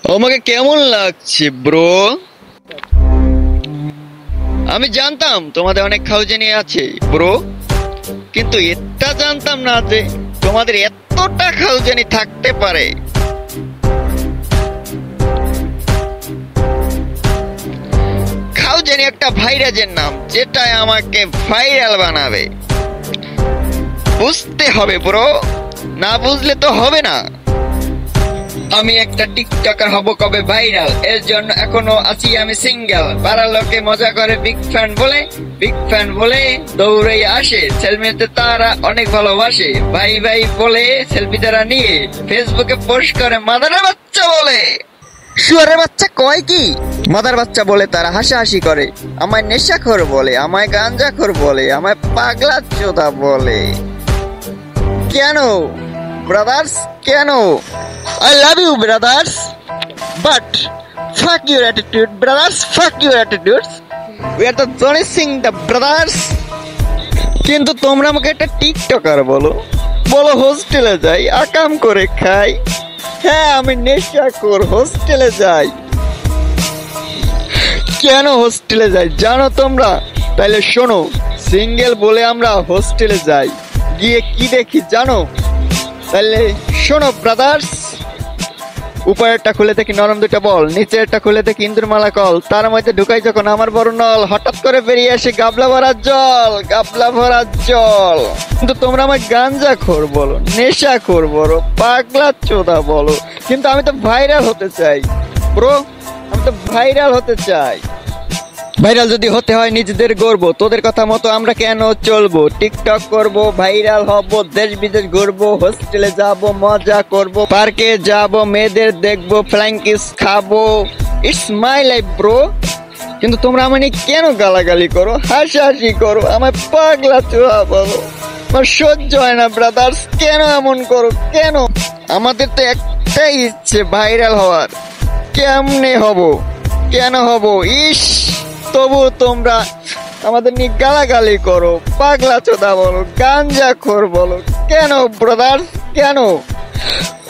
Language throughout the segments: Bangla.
আমাকে কেমন লাগছে ব্রো? আমি জানতাম তোমাদের অনেক খাউজানি আছে ব্রো, কিন্তু এটা জানতাম না যে তোমাদের এতটা খাউজানি থাকতে পারে। খাউজানি একটা ভাইরাসের নাম, যেটা আমাকে ভাইরাল বানাবে। বুঝতে হবে ব্রো, না বুঝলে তো হবে না। আমি একটা টিকটকার হব কবে ভাইরাল, এর জন্য এখনো আছি আমি সিঙ্গেল। পাড়ার লোকে মজা করে বিগ ফ্যান বলে দৌড়ে আসে। সেলফিতে তারা অনেক ভালোবাসে, ভাই ভাই বলে সেলফি তারা নিয়ে ফেসবুকে পোস্ট করে মাদারের বাচ্চা বলে। শুয়ারের বাচ্চা কয় কি? মাদার বাচ্চা বলে তারা হাসাহাসি করে। আমায় নেশাখোর বলে, আমায় গাঞ্জাখোর বলে, আমায় পাগলা চোদা বলে। কেন ব্রাদার্স, কেন? I love you brothers, but fuck your attitude brothers, fuck your attitudes. We are the Johnny Singh the brothers. কিন্তু তোমরা আমাকে একটা টিকটকার বলো, বলো হোস্টেলে যাই আকাম করে খাই। হ্যাঁ আমি নেশাখোর, হোস্টেলে যাই। কেন হোস্টেলে যাই জানো তোমরা? তাইলে শোনো, সিঙ্গেল বলে আমরা হোস্টেলে যাই, গিয়ে কি দেখি জানো? তাহলে শোনো ব্রাদার্স। উপরেরটা খুলে দেখি নরম দুটা বল, নিচেরটা খুলে দেখি ইন্দুরমালা কল। তার মধ্যে ঢুকাই যখন আমার বড় নল, হঠাৎ করে বেরিয়ে আসে গাবলা ভরা জল, গাবলা ভরা জল। কিন্তু তোমরা আমার গাঞ্জাখোর বলো, নেশাখোর বলো, পাগলা চোদা বলো, কিন্তু আমি তো ভাইরাল হতে চাই ব্রো, আমি তো ভাইরাল হতে চাই। ভাইরাল যদি হতে হয় নিজেদের গর্ব, তোদের কথা মতো আমরা কেন চলবো? টিকটক করব, ভাইরাল হব, দেশ বিদেশ ঘুরবো, হোস্টেলে যাব, মজা করব, পার্কে যাব, মেয়েদের দেখবো, ফ্লাইং কিস খাবো। It's my life bro. কিন্তু তোমরা আমাকে কেন গালাগালি করো, হাসাহাসি করো, আমায় পাগলা চোদা বলো? আমার সহ্য হয় না ব্রাদার্স, কেন এমন করো কেন? আমাদের তো একটাই ইচ্ছে ভাইরাল হওয়ার। কেমনে হব, কেন হব? ইস, তবু তোমরা আমাদের নিয়ে গালাগালি করো, পাগলা চোদা বলো, গাঞ্জাখোর বলো। কেন ব্রাদার্স, কেন?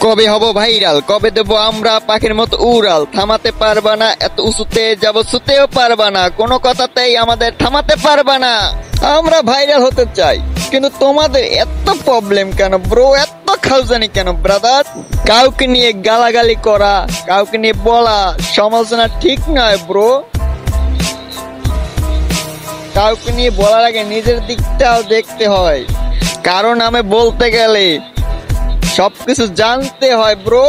কবে হব ভাইরাল, কবে দেবো আমরা পাখির মতো উড়াল? থামাতে পারবা না, এত উঁচুতে যাব ছুতেও পারবা না, কোনো কথাতেই আমাদের থামাতে পারবা না। আমরা ভাইরাল হতে চাই, কিন্তু তোমাদের এত প্রবলেম কেন ব্রো, এত খাউজানি কেন ব্রাদার? কাউকে নিয়ে গালাগালি করা, কাউকে নিয়ে বলা, সমালোচনা ঠিক নয় ব্রো। কাউকে নিয়ে বলার আগে নিজের দিকটাও দেখতে হয়, কারণ আমি বলতে গেলে সবকিছু জানতে হয় ব্রো।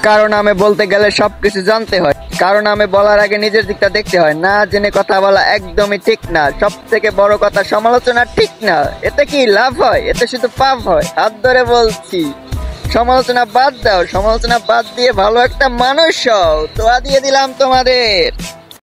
কারণ আমি বলতে গেলে সবকিছু জানতে হয়, কারণ আমি বলার আগে নিজের দিকটা দেখতে হয়। না জেনে কথা বলা একদমই ঠিক না। সব থেকে বড় কথা, সমালোচনা ঠিক না। এতে কি লাভ হয়? এতে শুধু পাপ হয়। হাত ধরে বলছি, সমালোচনা বাদ দাও, সমালোচনা বাদ দিয়ে ভালো একটা মানুষ হও। দোয়া দিয়ে দিলাম তোমাদের।